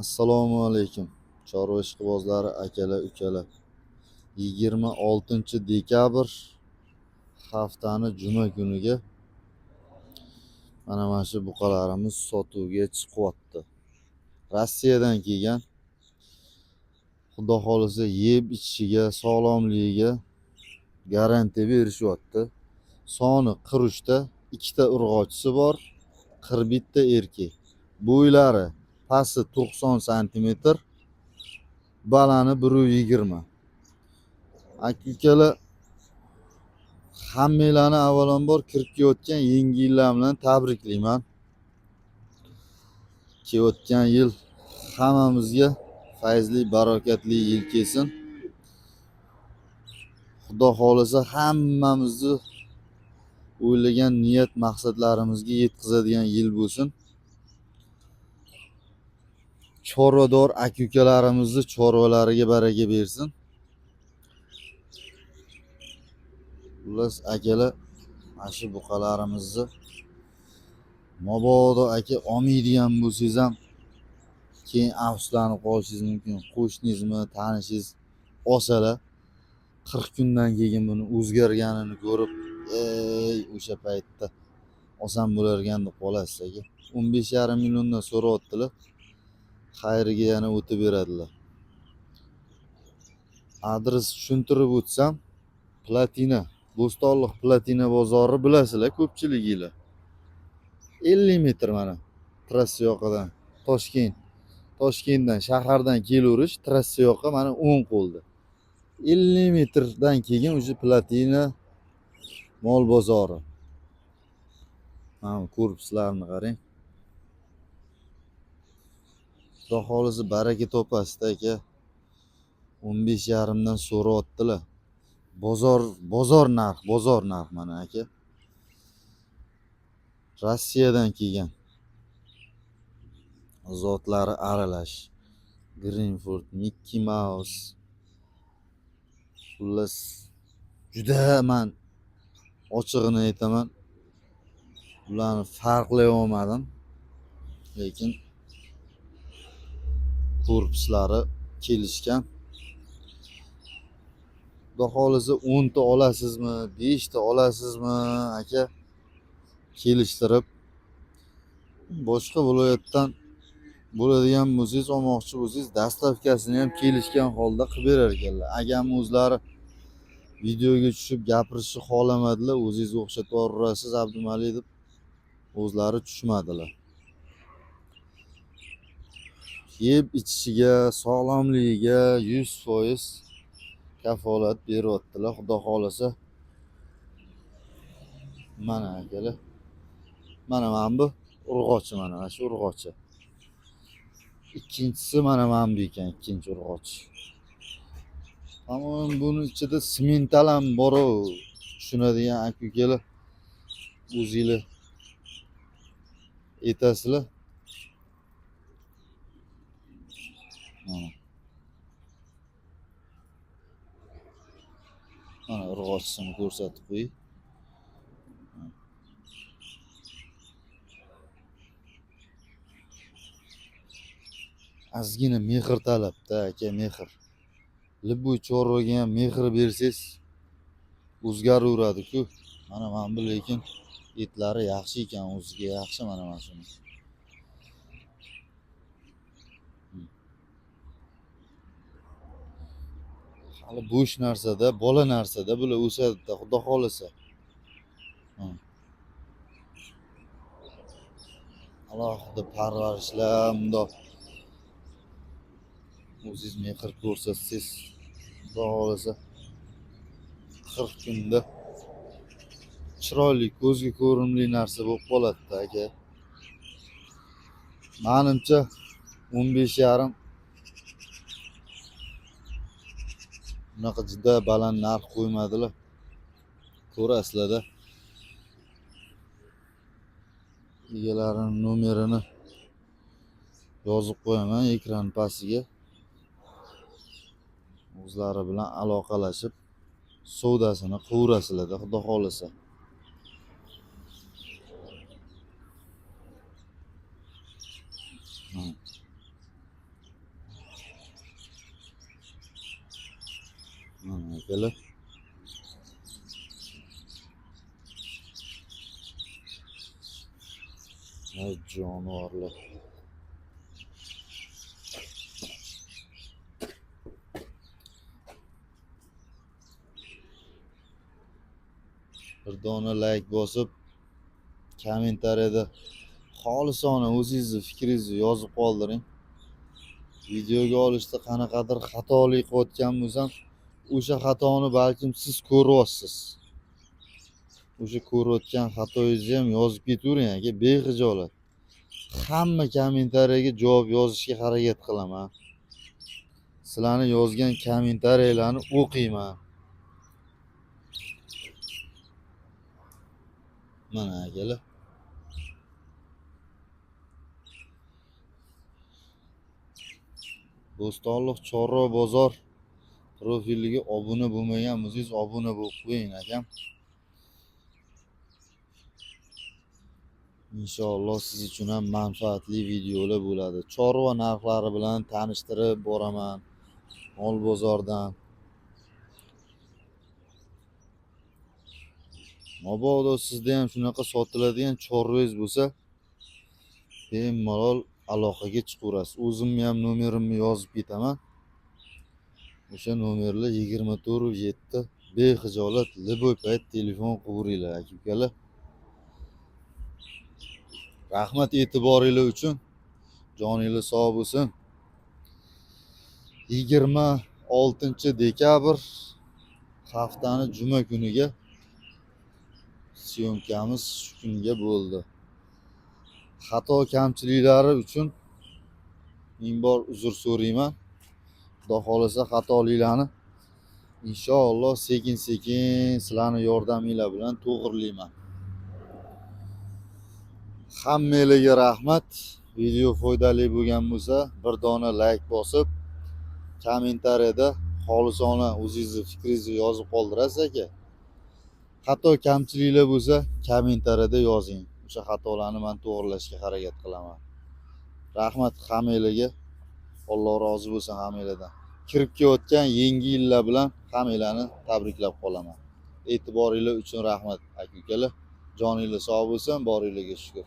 Assalomu alaykum. Chorva ishqibozlari, akalar, ukalar. 26 dekabr haftani juma kuniga mana shu buqalarimiz sotuvga chiqyapti. Rossiyadan kelgan. Xudo xolisa yeb ichishiga, sog'lomligiga garantiya berishyapti. Soni 43 ta, 2 ta urg'ochisi bor, 41 ta erkak. Bo'ylari pasti 90 santimetr, balani 120. Aka-ukalar, hammanglarni avvalambor kirib kelayotgan yangi yillar bilan tabriklayman. Kelayotgan yil hammamizga fayzli, barakatli yil kelsin. Xudo xolisa hammamizni o'ylagan niyat maqsadlarimizga yetkazadigan yil bo'lsin. Chorvador aka-ukalarimizni chorvalariga baraka bersin. Xullas akalar, mana shu buqalarimizni mabodo aka olmaydigan bo'lsangiz ham keyin afsuslanib qolishingiz mumkin. Qo'shningizmi, tanishingiz olsalar 40 kundan keyin buni o'zgarganini ko'rib, o'sha paytda olsam bo'larkan deb qolasiz aka. 15,5 milliondan so'rayaptilar. Xayriga yana o'tib beradilar. Adres tushuntirib o'tsam, Platina, Bo'stonliq Platina bozori bilasizlar ko'pchiliginglar. 50 metr mana trassa yoqadan Toshkentdan shahardan kelaverish trassa yoqqa mana 10 qo'lda. 50 metrdan keyin o'sha Platina mol bozori. Mana korpuslarni qarang. Xudo xolisa baraka topasiz aka. 15,5 dan so'rayaptilar. Bozor narx mana aka. Rossiyadan kelgan. Zotlari aralash. Greenford, Mickey Mouse. Xullas juda men ochig'ini aytaman, ularni farqlay olmadim. Lekin korpuslari kelishgan. Xudo xolisa 10 ta olasizmi, 5 ta olasizmi aka? Kelishtirib, boshqa viloyatdan bo'ladigan bo'lsangiz, olmoqchi bo'lsangiz, dastavkasini ham kelishgan holda qilib berar ekanlar. Agarmi o'zlari videoga tushib gapirishni xohlamadilar, o'zingiz o'xshatib yuborasiz Abdumalik deb o'zlari tushmadilar. Yeb ichishiga, sog'lomligiga 100% kafolat beryaptilar. Xudo xolisa. Mana akalar. Mana bu urg'ochi, mana shu urg'ochi. Ikkinchisi mana bu ekan, ikkinchi urg'och. Ammo buni ichida simental ham bor-ku. Tushunadigan aka-ukalar o'zingizlar aytasizlar. Mana urg'ochisini ko'rsatib qo'y. Ozgina mehr talabda aka, mehr. Любой chorvaga ham mehr bersangiz o'zgaraveradi-ku. Mana bu lekin etlari yaxshi ekan, o'ziga yaxshi mana shuni. Hali bo'sh narsada, bola narsada bular o'sadi-da, xudo xolisa. Alohida parvarishlar, bundoq o'zingiz mehr ko'rsatsangiz, xudo xolisa 40 kunda chiroyli, ko'zga ko'rimli narsa bo'lib qoladi-da aka. Menimcha 15,5 bunaqa juda baland narx qo'ymadilar. Ko'rasizlar-da. Egalarining nomerini yozib qo'yaman ekran pastiga. O'zlari bilan aloqalashib savdosini qilaverasizlar-da, xudo xolisa. ukalar. Ay jonivorlar. Bir dona like bosib, kommentariyada xolisona o'zingizni fikringizni yozib qoldiring. Videoga olishda qanaqadir xatolik qilayotgan bo'lsam, o'sha xatoni balkim siz ko'ryapsiz. O'sha ko'rayotgan xatoyingizni ham yozib ketavering aka, bexijolat. Hamma kommentariyaga javob yozishga harakat qilaman. Sizlarni yozgan kommentariyalarni o'qiyman. Mana akalar. Bo'stonliq Chorro bozor profiliga obuna bo'lmagan bo'lsangiz obuna bo'lib qo'ying akam. Inshaalloh siz uchun ham manfaatli videolar bo'ladi. Chorva narxlari bilan tanishtirib boraman. Mol bozordan. Mabodo sizda ham shunaqa sotiladigan chorvangiz bo'lsa, bemalol aloqaga chiqaverasiz. O'zimni ham nomerimni yozib ketaman. O'sha nomerlar 24/7 bexijolat liboy payt telefon qilaveringlar aka-ukalar. Rahmat e'tiboringiz uchun. Joningiz sog' bo'lsin. 26 dekabr haftani juma kuniga syomkamiz shu kunga bo'ldi. Xato kamchiliklari uchun ming bor uzr so'rayman. Xudo xolasa xatoliklarni inshaalloh sekin-sekin sizlarning yordaminglar bilan to'g'rilayman. Hammanglarga rahmat. Video foydali bo'lgan bo'lsa, bir dona like bosib, kommentariyada xolisona o'zingizni fikringizni yozib qoldirasiz aka. Xato kamchiliklar bo'lsa, kommentariyada yozing. O'sha xatolarni men to'g'rilashga harakat qilaman. Rahmat hammanglarga. Alloh rozi bo'lsin hammanglardan. Kirib kelayotgan yangi yillar bilan hammanglarni tabriklab qolaman. E'tiboringiz uchun rahmat aka-ukalar. Joningiz sog' bo'lsin, boringlarga shukr.